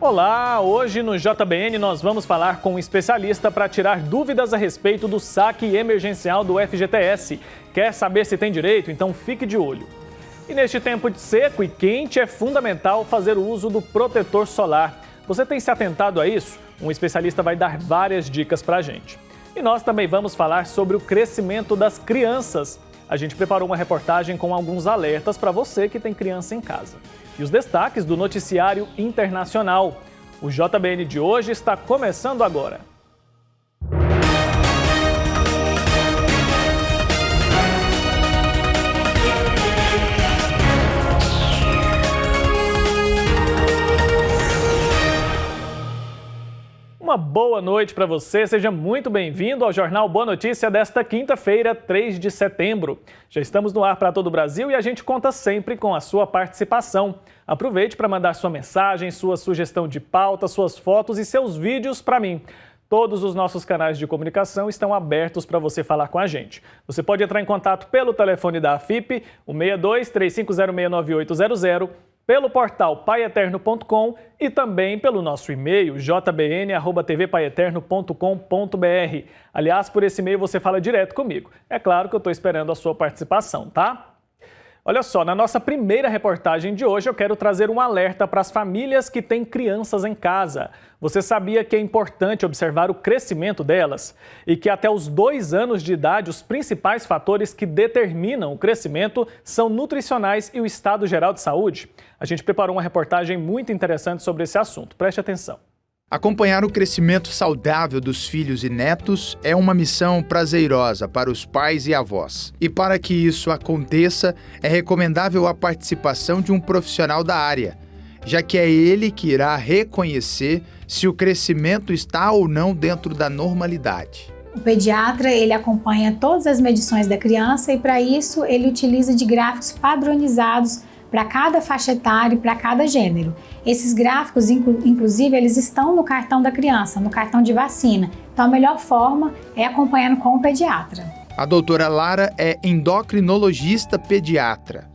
Olá, hoje no JBN nós vamos falar com um especialista para tirar dúvidas a respeito do saque emergencial do FGTS. Quer saber se tem direito? Então fique de olho. E neste tempo de seco e quente é fundamental fazer o uso do protetor solar. Você tem se atentado a isso? Um especialista vai dar várias dicas para a gente. E nós também vamos falar sobre o crescimento das crianças. A gente preparou uma reportagem com alguns alertas para você que tem criança em casa. E os destaques do noticiário internacional. O JBN de hoje está começando agora. Uma boa noite para você, seja muito bem-vindo ao Jornal Boa Notícia desta quinta-feira, 3 de setembro. Já estamos no ar para todo o Brasil e a gente conta sempre com a sua participação. Aproveite para mandar sua mensagem, sua sugestão de pauta, suas fotos e seus vídeos para mim. Todos os nossos canais de comunicação estão abertos para você falar com a gente. Você pode entrar em contato pelo telefone da AFIP, o 62-3506-9800, pelo portal paieterno.com e também pelo nosso e-mail jbn@tvpaieterno.com.br. Aliás, por esse e-mail você fala direto comigo. É claro que eu estou esperando a sua participação, tá? Olha só, na nossa primeira reportagem de hoje eu quero trazer um alerta para as famílias que têm crianças em casa. Você sabia que é importante observar o crescimento delas? E que até os 2 anos de idade os principais fatores que determinam o crescimento são nutricionais e o estado geral de saúde? A gente preparou uma reportagem muito interessante sobre esse assunto. Preste atenção. Acompanhar o crescimento saudável dos filhos e netos é uma missão prazerosa para os pais e avós. E para que isso aconteça, é recomendável a participação de um profissional da área, já que é ele que irá reconhecer se o crescimento está ou não dentro da normalidade. O pediatra, ele acompanha todas as medições da criança e para isso ele utiliza de gráficos padronizados para cada faixa etária e para cada gênero. Esses gráficos, inclusive, eles estão no cartão da criança, no cartão de vacina. Então, a melhor forma é acompanhando com o pediatra. A doutora Lara é endocrinologista pediatra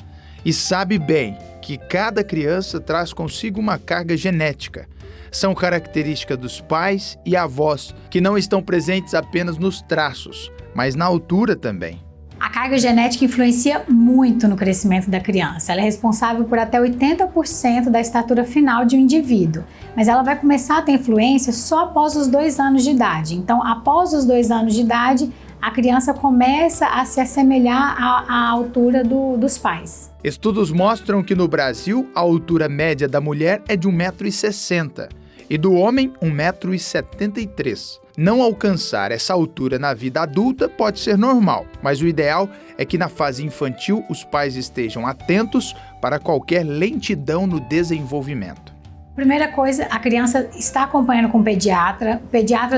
e sabe bem que cada criança traz consigo uma carga genética. São características dos pais e avós, que não estão presentes apenas nos traços, mas na altura também. A carga genética influencia muito no crescimento da criança. Ela é responsável por até 80% da estatura final de um indivíduo, mas ela vai começar a ter influência só após os 2 anos de idade. Então, após os 2 anos de idade, a criança começa a se assemelhar à altura dos pais. Estudos mostram que no Brasil, a altura média da mulher é de 1,60 m e do homem 1,73 m. Não alcançar essa altura na vida adulta pode ser normal, mas o ideal é que na fase infantil os pais estejam atentos para qualquer lentidão no desenvolvimento. Primeira coisa, a criança está acompanhando com o pediatra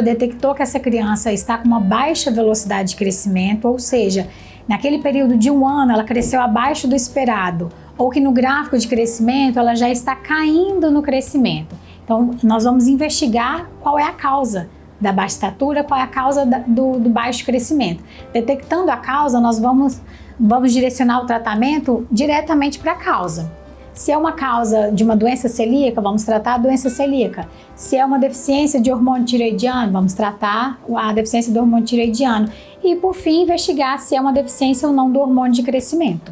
detectou que essa criança está com uma baixa velocidade de crescimento, ou seja, naquele período de 1 ano ela cresceu abaixo do esperado, ou que no gráfico de crescimento ela já está caindo no crescimento. Então, nós vamos investigar qual é a causa da baixa estatura, qual é a causa do baixo crescimento. Detectando a causa, nós vamos direcionar o tratamento diretamente para a causa. Se é uma causa de uma doença celíaca, vamos tratar a doença celíaca. Se é uma deficiência de hormônio tireoidiano, vamos tratar a deficiência do hormônio tireoidiano. E, por fim, investigar se é uma deficiência ou não do hormônio de crescimento.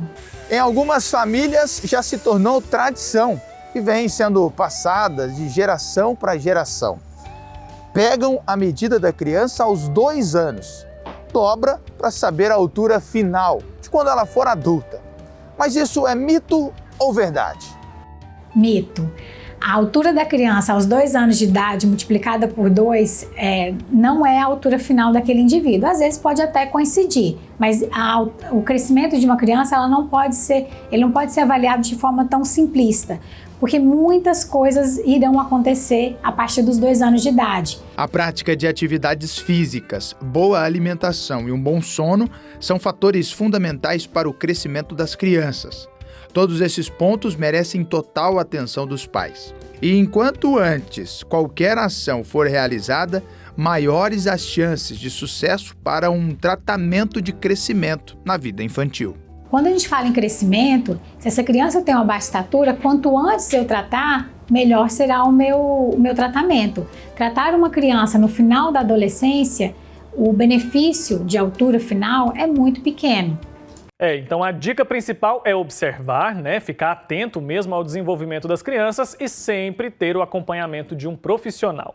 Em algumas famílias já se tornou tradição e vem sendo passada de geração para geração. Pegam a medida da criança aos 2 anos, dobra para saber a altura final de quando ela for adulta. Mas isso é mito ou verdade? Mito. A altura da criança aos 2 anos de idade multiplicada por 2 não é a altura final daquele indivíduo. Às vezes pode até coincidir, mas o crescimento de uma criança ele não pode ser avaliado de forma tão simplista, porque muitas coisas irão acontecer a partir dos 2 anos de idade. A prática de atividades físicas, boa alimentação e um bom sono são fatores fundamentais para o crescimento das crianças. Todos esses pontos merecem total atenção dos pais. E enquanto antes qualquer ação for realizada, maiores as chances de sucesso para um tratamento de crescimento na vida infantil. Quando a gente fala em crescimento, se essa criança tem uma baixa estatura, quanto antes eu tratar, melhor será o meu tratamento. Tratar uma criança no final da adolescência, o benefício de altura final é muito pequeno. Então a dica principal é observar, né, ficar atento mesmo ao desenvolvimento das crianças e sempre ter o acompanhamento de um profissional.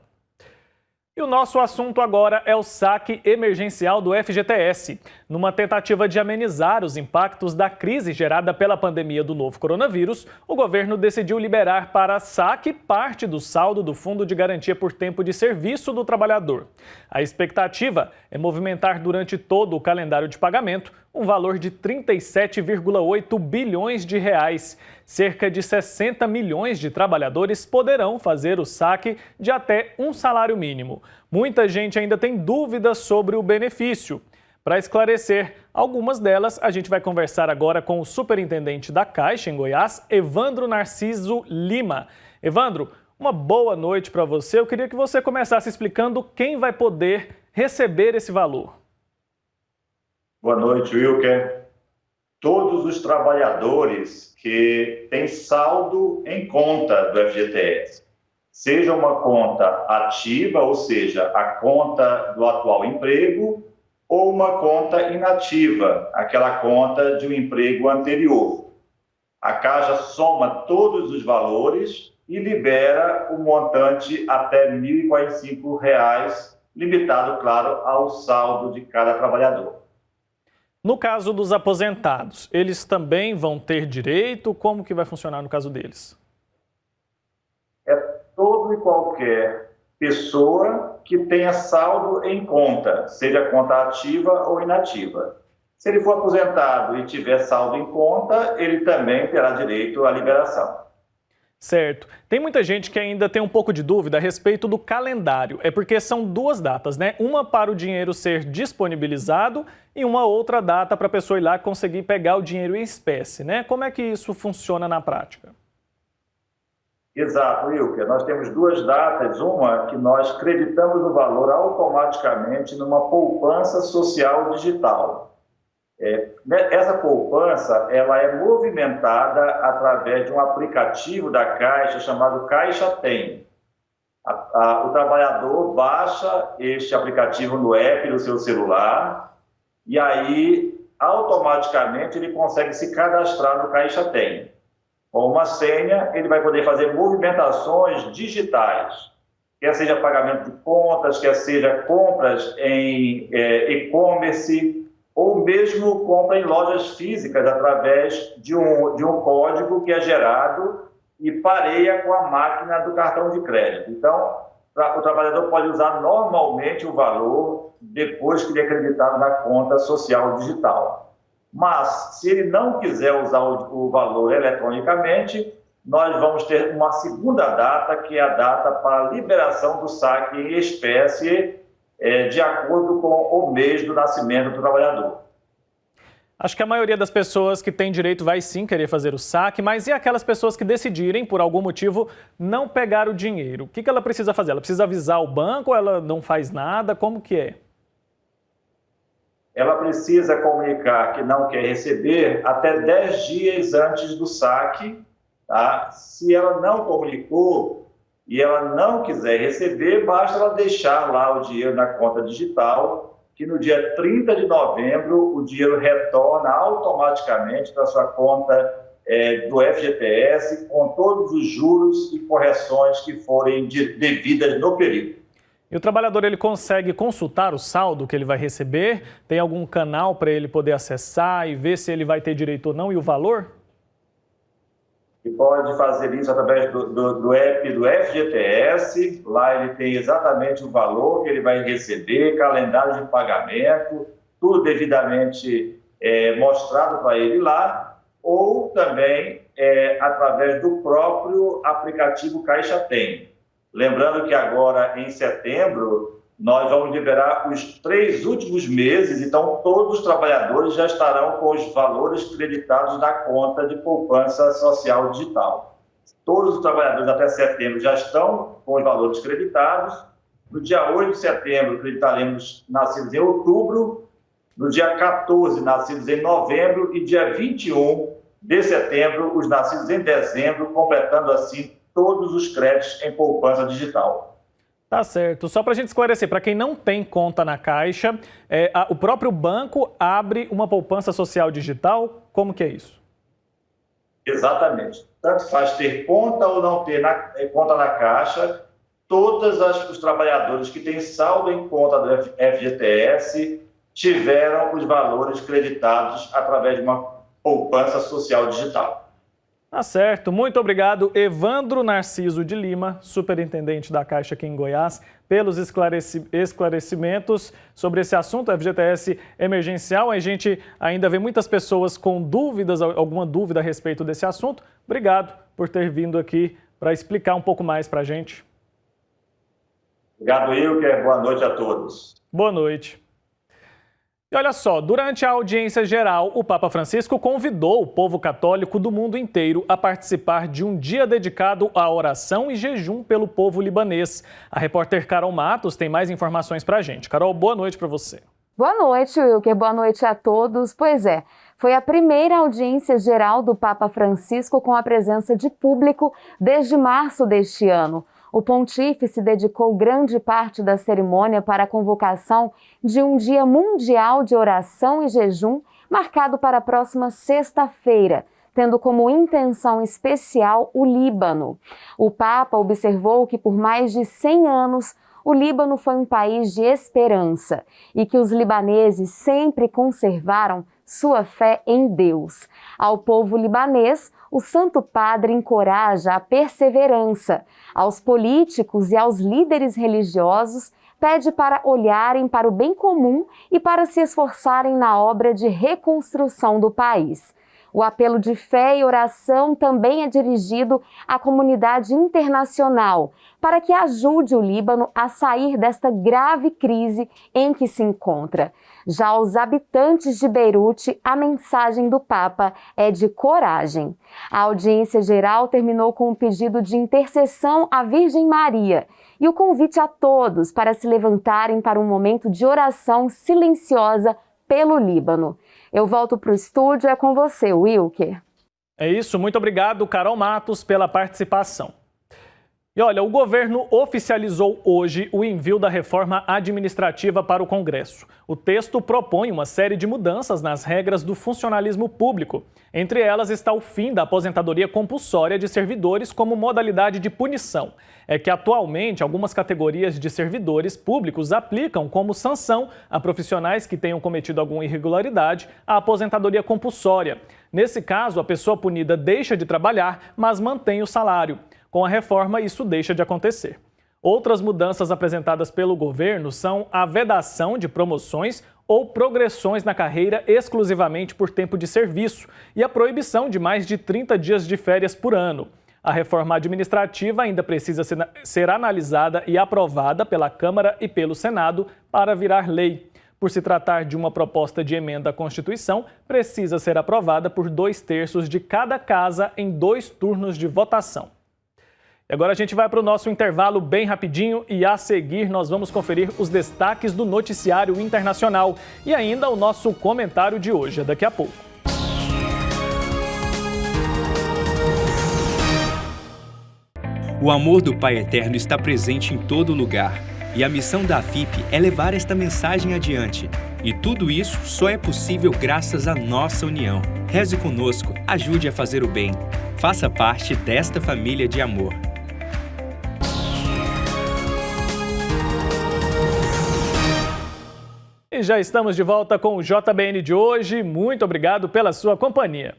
E o nosso assunto agora é o saque emergencial do FGTS. Numa tentativa de amenizar os impactos da crise gerada pela pandemia do novo coronavírus, o governo decidiu liberar para saque parte do saldo do Fundo de Garantia por Tempo de Serviço do Trabalhador. A expectativa é movimentar durante todo o calendário de pagamento um valor de 37,8 bilhões de reais. Cerca de 60 milhões de trabalhadores poderão fazer o saque de até um salário mínimo. Muita gente ainda tem dúvidas sobre o benefício. Para esclarecer algumas delas, a gente vai conversar agora com o superintendente da Caixa em Goiás, Evandro Narciso Lima. Evandro, uma boa noite para você. Eu queria que você começasse explicando quem vai poder receber esse valor. Boa noite, Wilker. Todos os trabalhadores que têm saldo em conta do FGTS, seja uma conta ativa, ou seja, a conta do atual emprego, ou uma conta inativa, aquela conta de um emprego anterior. A Caixa soma todos os valores e libera o montante até R$ 1.045, limitado, claro, ao saldo de cada trabalhador. No caso dos aposentados, eles também vão ter direito? Como que vai funcionar no caso deles? É todo e qualquer pessoa que tenha saldo em conta, seja conta ativa ou inativa. Se ele for aposentado e tiver saldo em conta, ele também terá direito à liberação. Certo. Tem muita gente que ainda tem um pouco de dúvida a respeito do calendário. É porque são duas datas, né? Uma para o dinheiro ser disponibilizado e uma outra data para a pessoa ir lá conseguir pegar o dinheiro em espécie, né? Como é que isso funciona na prática? Exato, Wilker. Nós temos duas datas. Uma que nós creditamos o valor automaticamente numa poupança social digital. Essa poupança ela é movimentada através de um aplicativo da Caixa chamado Caixa Tem. O trabalhador baixa este aplicativo no app do seu celular e aí automaticamente ele consegue se cadastrar no Caixa Tem. Com uma senha ele vai poder fazer movimentações digitais, quer seja pagamento de contas, quer seja compras em e-commerce, ou mesmo compra em lojas físicas através de um código que é gerado e pareia com a máquina do cartão de crédito. Então, o trabalhador pode usar normalmente o valor depois que ele é acreditado na conta social digital. Mas, se ele não quiser usar o valor eletronicamente, nós vamos ter uma segunda data, que é a data para a liberação do saque em espécie, de acordo com o mês do nascimento do trabalhador. Acho que a maioria das pessoas que tem direito vai sim querer fazer o saque, mas e aquelas pessoas que decidirem, por algum motivo, não pegar o dinheiro? O que ela precisa fazer? Ela precisa avisar o banco ou ela não faz nada? Como que é? Ela precisa comunicar que não quer receber até 10 dias antes do saque. Tá? Se ela não comunicou e ela não quiser receber, basta ela deixar lá o dinheiro na conta digital, que no dia 30 de novembro o dinheiro retorna automaticamente para a sua conta do FGTS, com todos os juros e correções que forem devidas no período. E o trabalhador ele consegue consultar o saldo que ele vai receber? Tem algum canal para ele poder acessar e ver se ele vai ter direito ou não e o valor? E pode fazer isso através do app do FGTS. Lá ele tem exatamente o valor que ele vai receber, calendário de pagamento, tudo devidamente mostrado para ele lá, ou também através do próprio aplicativo Caixa Tem. Lembrando que agora, em setembro, nós vamos liberar os 3 últimos meses, então todos os trabalhadores já estarão com os valores creditados na conta de poupança social digital. Todos os trabalhadores até setembro já estão com os valores creditados. No dia 8 de setembro, acreditaremos nascidos em outubro, no dia 14, nascidos em novembro, e dia 21 de setembro, os nascidos em dezembro, completando assim todos os créditos em poupança digital. Tá certo. Só para a gente esclarecer, para quem não tem conta na Caixa, o próprio banco abre uma poupança social digital? Como que é isso? Exatamente. Tanto faz ter conta ou não ter conta na Caixa, todos os trabalhadores que têm saldo em conta do FGTS tiveram os valores creditados através de uma poupança social digital. Tá certo. Muito obrigado, Evandro Narciso de Lima, superintendente da Caixa aqui em Goiás, pelos esclarecimentos sobre esse assunto, FGTS emergencial. A gente ainda vê muitas pessoas com dúvidas, alguma dúvida a respeito desse assunto. Obrigado por ter vindo aqui para explicar um pouco mais para a gente. Obrigado, Wilker. Boa noite a todos. Boa noite. E olha só, durante a audiência geral, o Papa Francisco convidou o povo católico do mundo inteiro a participar de um dia dedicado à oração e jejum pelo povo libanês. A repórter Carol Matos tem mais informações para a gente. Carol, boa noite para você. Boa noite, Wilker. Boa noite a todos. Pois é, foi a primeira audiência geral do Papa Francisco com a presença de público desde março deste ano. O pontífice dedicou grande parte da cerimônia para a convocação de um Dia Mundial de Oração e Jejum, marcado para a próxima sexta-feira, tendo como intenção especial o Líbano. O Papa observou que por mais de 100 anos o Líbano foi um país de esperança e que os libaneses sempre conservaram sua fé em Deus. Ao povo libanês, o Santo Padre encoraja a perseverança. Aos políticos e aos líderes religiosos, pede para olharem para o bem comum e para se esforçarem na obra de reconstrução do país. O apelo de fé e oração também é dirigido à comunidade internacional, para que ajude o Líbano a sair desta grave crise em que se encontra. Já aos habitantes de Beirute, a mensagem do Papa é de coragem. A audiência geral terminou com um pedido de intercessão à Virgem Maria e o convite a todos para se levantarem para um momento de oração silenciosa pelo Líbano. Eu volto para o estúdio, é com você, Wilker. É isso, muito obrigado, Carol Matos, pela participação. E olha, o governo oficializou hoje o envio da reforma administrativa para o Congresso. O texto propõe uma série de mudanças nas regras do funcionalismo público. Entre elas está o fim da aposentadoria compulsória de servidores como modalidade de punição. É que atualmente algumas categorias de servidores públicos aplicam como sanção a profissionais que tenham cometido alguma irregularidade a aposentadoria compulsória. Nesse caso, a pessoa punida deixa de trabalhar, mas mantém o salário. Com a reforma, isso deixa de acontecer. Outras mudanças apresentadas pelo governo são a vedação de promoções ou progressões na carreira exclusivamente por tempo de serviço e a proibição de mais de 30 dias de férias por ano. A reforma administrativa ainda precisa ser analisada e aprovada pela Câmara e pelo Senado para virar lei. Por se tratar de uma proposta de emenda à Constituição, precisa ser aprovada por 2/3 de cada casa em 2 turnos de votação. E agora a gente vai para o nosso intervalo bem rapidinho e a seguir nós vamos conferir os destaques do noticiário internacional e ainda o nosso comentário de hoje, daqui a pouco. O amor do Pai Eterno está presente em todo lugar e a missão da AFIP é levar esta mensagem adiante. E tudo isso só é possível graças à nossa união. Reze conosco, ajude a fazer o bem. Faça parte desta família de amor. E já estamos de volta com o JBN de hoje. Muito obrigado pela sua companhia.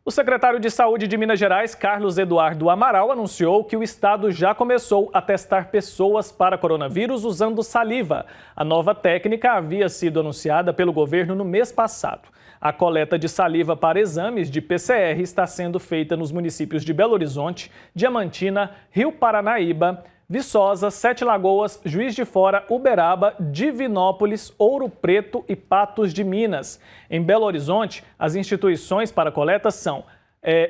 O secretário de Saúde de Minas Gerais, Carlos Eduardo Amaral, anunciou que o estado já começou a testar pessoas para coronavírus usando saliva. A nova técnica havia sido anunciada pelo governo no mês passado. A coleta de saliva para exames de PCR está sendo feita nos municípios de Belo Horizonte, Diamantina, Rio Paranaíba, Viçosa, Sete Lagoas, Juiz de Fora, Uberaba, Divinópolis, Ouro Preto e Patos de Minas. Em Belo Horizonte, as instituições para coleta são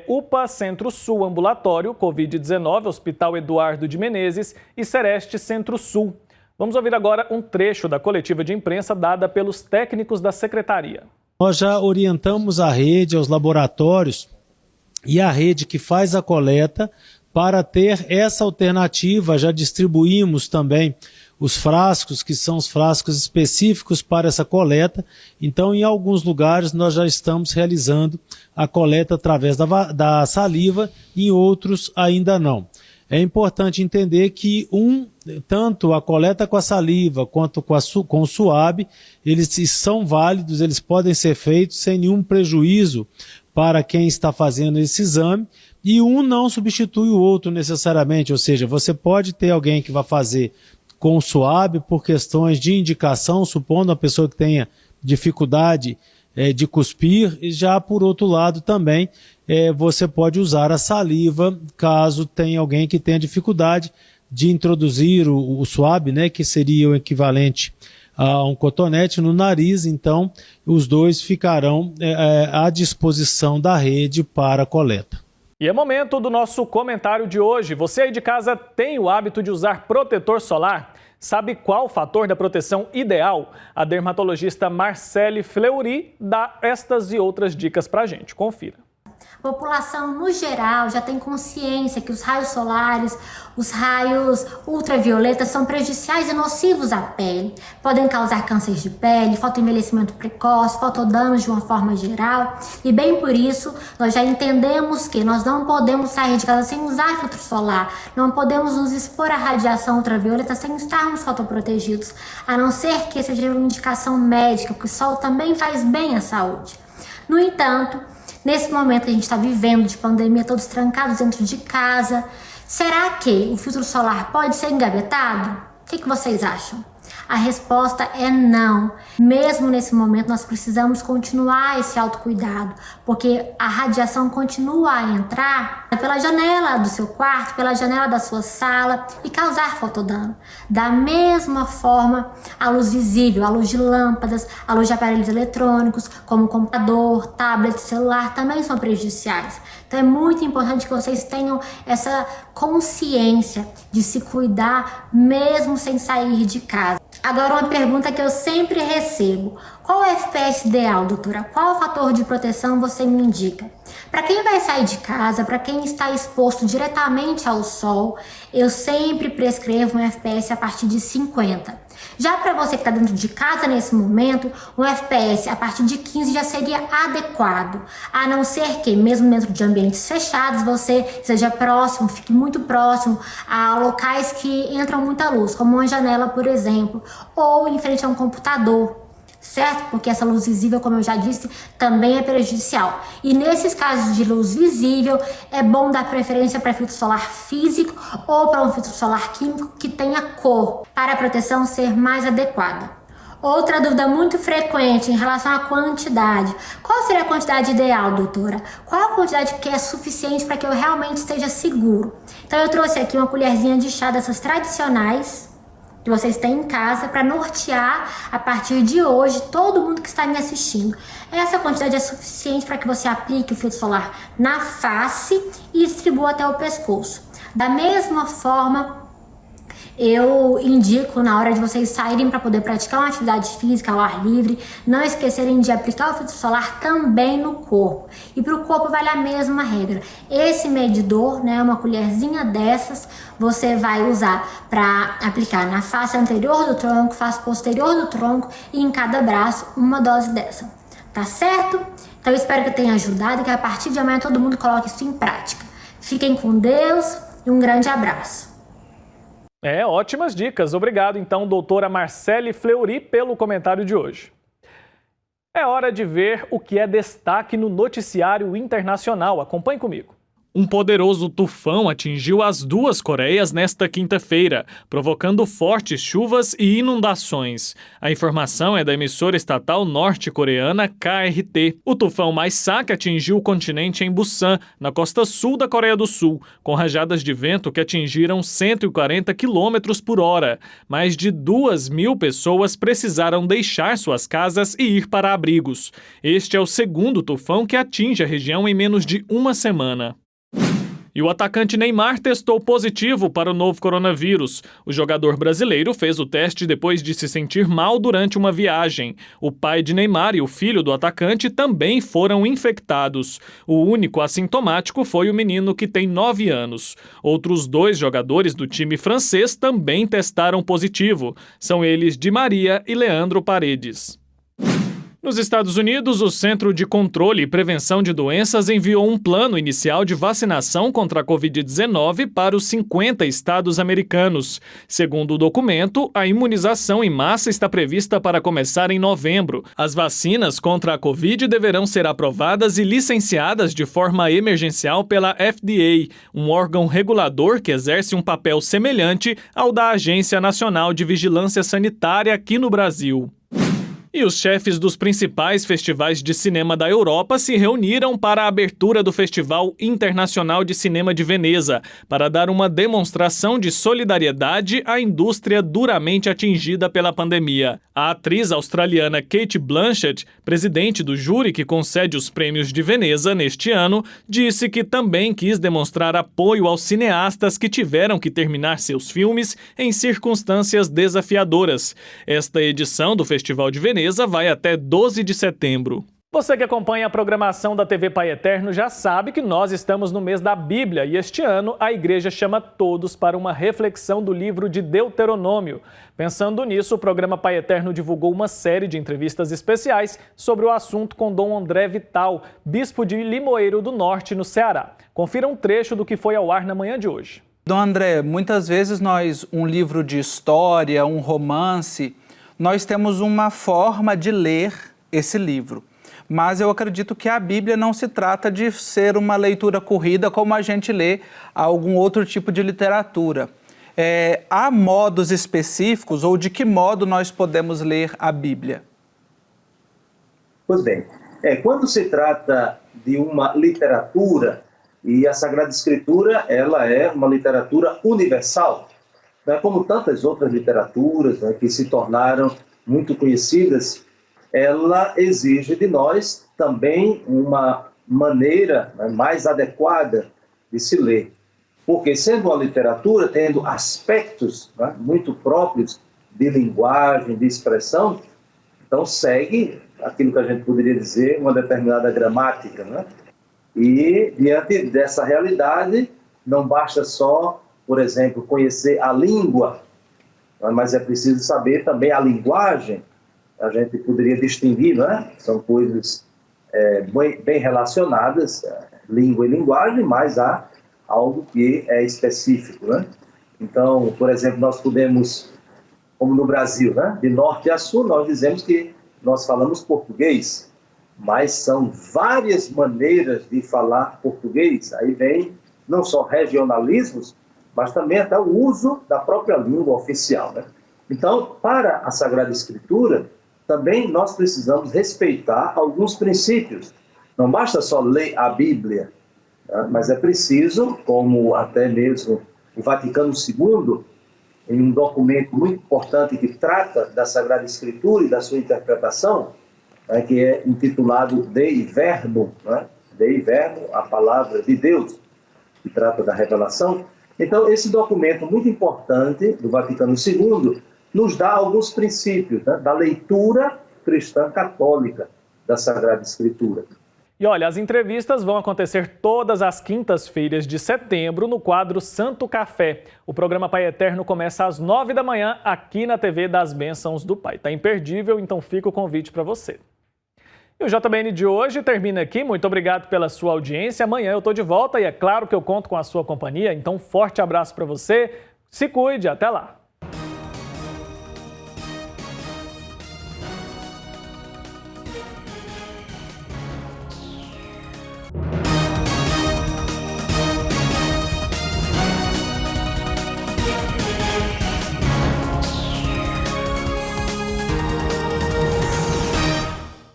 UPA Centro-Sul Ambulatório, Covid-19, Hospital Eduardo de Menezes e Sereste Centro-Sul. Vamos ouvir agora um trecho da coletiva de imprensa dada pelos técnicos da secretaria. Nós já orientamos a rede, aos laboratórios e a rede que faz a coleta para ter essa alternativa. Já distribuímos também os frascos, que são os frascos específicos para essa coleta. Então, em alguns lugares, nós já estamos realizando a coleta através da saliva, em outros ainda não. É importante entender que tanto a coleta com a saliva quanto com o suave, eles são válidos, eles podem ser feitos sem nenhum prejuízo para quem está fazendo esse exame, e um não substitui o outro necessariamente, ou seja, você pode ter alguém que vai fazer com o suave por questões de indicação, supondo a pessoa que tenha dificuldade de cuspir, e já por outro lado também você pode usar a saliva caso tenha alguém que tenha dificuldade de introduzir o suave, né, que seria o equivalente a um cotonete no nariz. Então os dois ficarão à disposição da rede para a coleta. E é momento do nosso comentário de hoje. Você aí de casa tem o hábito de usar protetor solar? Sabe qual o fator da proteção ideal? A dermatologista Marcele Fleury dá estas e outras dicas pra gente. Confira. A população, no geral, já tem consciência que os raios solares, os raios ultravioletas são prejudiciais e nocivos à pele. Podem causar cânceres de pele, fotoenvelhecimento precoce, fotodanos de uma forma geral. E bem por isso, nós já entendemos que nós não podemos sair de casa sem usar filtro solar. Não podemos nos expor à radiação ultravioleta sem estarmos fotoprotegidos. A não ser que seja uma indicação médica, porque o sol também faz bem à saúde. No entanto, nesse momento que a gente está vivendo de pandemia, todos trancados dentro de casa, será que o filtro solar pode ser engavetado? O que vocês acham? A resposta é não. Mesmo nesse momento, nós precisamos continuar esse autocuidado, porque a radiação continua a entrar pela janela do seu quarto, pela janela da sua sala e causar fotodano. Da mesma forma, a luz visível, a luz de lâmpadas, a luz de aparelhos eletrônicos, como computador, tablet, celular, também são prejudiciais. Então é muito importante que vocês tenham essa consciência de se cuidar mesmo sem sair de casa. Agora, uma pergunta que eu sempre recebo: qual é o FPS ideal, doutora? Qual fator de proteção você me indica? Para quem vai sair de casa, para quem está exposto diretamente ao sol, eu sempre prescrevo um FPS a partir de 50. Já para você que está dentro de casa nesse momento, um FPS a partir de 15 já seria adequado, a não ser que, mesmo dentro de ambientes fechados, você seja próximo, fique muito próximo a locais que entram muita luz, como uma janela, por exemplo, ou em frente a um computador. Certo? Porque essa luz visível, como eu já disse, também é prejudicial. E nesses casos de luz visível, é bom dar preferência para filtro solar físico ou para um filtro solar químico que tenha cor, para a proteção ser mais adequada. Outra dúvida muito frequente em relação à quantidade. Qual seria a quantidade ideal, doutora? Qual a quantidade que é suficiente para que eu realmente esteja seguro? Então eu trouxe aqui uma colherzinha de chá dessas tradicionais que vocês têm em casa para nortear a partir de hoje todo mundo que está me assistindo. Essa quantidade é suficiente para que você aplique o filtro solar na face e distribua até o pescoço. Da mesma forma, eu indico, na hora de vocês saírem para poder praticar uma atividade física ao ar livre, não esquecerem de aplicar o filtro solar também no corpo. E para o corpo vale a mesma regra. Esse medidor, né, uma colherzinha dessas, você vai usar para aplicar na face anterior do tronco, face posterior do tronco e em cada braço uma dose dessa. Tá certo? Então eu espero que tenha ajudado e que a partir de amanhã todo mundo coloque isso em prática. Fiquem com Deus e um grande abraço. Ótimas dicas. Obrigado, então, doutora Marcele Fleury, pelo comentário de hoje. É hora de ver o que é destaque no noticiário internacional. Acompanhe comigo. Um poderoso tufão atingiu as duas Coreias nesta quinta-feira, provocando fortes chuvas e inundações. A informação é da emissora estatal norte-coreana KRT. O tufão Maissak atingiu o continente em Busan, na costa sul da Coreia do Sul, com rajadas de vento que atingiram 140 km por hora. Mais de 2.000 pessoas precisaram deixar suas casas e ir para abrigos. Este é o segundo tufão que atinge a região em menos de uma semana. E o atacante Neymar testou positivo para o novo coronavírus. O jogador brasileiro fez o teste depois de se sentir mal durante uma viagem. O pai de Neymar e o filho do atacante também foram infectados. O único assintomático foi o menino, que tem 9 anos. Outros 2 jogadores do time francês também testaram positivo. São eles Di Maria e Leandro Paredes. Nos Estados Unidos, o Centro de Controle e Prevenção de Doenças enviou um plano inicial de vacinação contra a Covid-19 para os 50 estados americanos. Segundo o documento, a imunização em massa está prevista para começar em novembro. As vacinas contra a Covid deverão ser aprovadas e licenciadas de forma emergencial pela FDA, um órgão regulador que exerce um papel semelhante ao da Agência Nacional de Vigilância Sanitária aqui no Brasil. E os chefes dos principais festivais de cinema da Europa se reuniram para a abertura do Festival Internacional de Cinema de Veneza, para dar uma demonstração de solidariedade à indústria duramente atingida pela pandemia. A atriz australiana Cate Blanchett, presidente do júri que concede os prêmios de Veneza neste ano, disse que também quis demonstrar apoio aos cineastas que tiveram que terminar seus filmes em circunstâncias desafiadoras. Esta edição do Festival de Veneza vai até 12 de setembro. Você que acompanha a programação da TV Pai Eterno já sabe que nós estamos no mês da Bíblia e este ano a igreja chama todos para uma reflexão do livro de Deuteronômio. Pensando nisso, o programa Pai Eterno divulgou uma série de entrevistas especiais sobre o assunto com Dom André Vital, bispo de Limoeiro do Norte, no Ceará. Confira um trecho do que foi ao ar na manhã de hoje. Dom André, muitas vezes um livro de história, um romance, nós temos uma forma de ler esse livro. Mas eu acredito que a Bíblia não se trata de ser uma leitura corrida como a gente lê algum outro tipo de literatura. Há modos específicos ou de que modo nós podemos ler a Bíblia? Pois bem, quando se trata de uma literatura, e a Sagrada Escritura ela é uma literatura universal, como tantas outras literaturas, que se tornaram muito conhecidas, ela exige de nós também uma maneira mais adequada de se ler. Porque sendo uma literatura, tendo aspectos muito próprios de linguagem, de expressão, então segue aquilo que a gente poderia dizer uma determinada gramática. E diante dessa realidade, não basta só, por exemplo, conhecer a língua, mas é preciso saber também a linguagem. A gente poderia distinguir, são coisas bem relacionadas, língua e linguagem, mas há algo que é específico. Então, por exemplo, nós podemos, como no Brasil, de norte a sul, nós dizemos que nós falamos português, mas são várias maneiras de falar português. Aí vem não só regionalismos, mas também até o uso da própria língua oficial. Então, para a Sagrada Escritura, também nós precisamos respeitar alguns princípios. Não basta só ler a Bíblia, mas é preciso, como até mesmo o Vaticano II, em um documento muito importante que trata da Sagrada Escritura e da sua interpretação, que é intitulado Dei Verbum, Dei Verbum, a palavra de Deus, que trata da revelação. Então, esse documento muito importante do Vaticano II nos dá alguns princípios da leitura cristã católica da Sagrada Escritura. E olha, as entrevistas vão acontecer todas as quintas-feiras de setembro no quadro Santo Café. O programa Pai Eterno começa às 9 da manhã aqui na TV das Bênçãos do Pai. Tá imperdível, então fica o convite para você. E o JBN de hoje termina aqui. Muito obrigado pela sua audiência. Amanhã eu tô de volta e é claro que eu conto com a sua companhia. Então, um forte abraço para você. Se cuide. Até lá.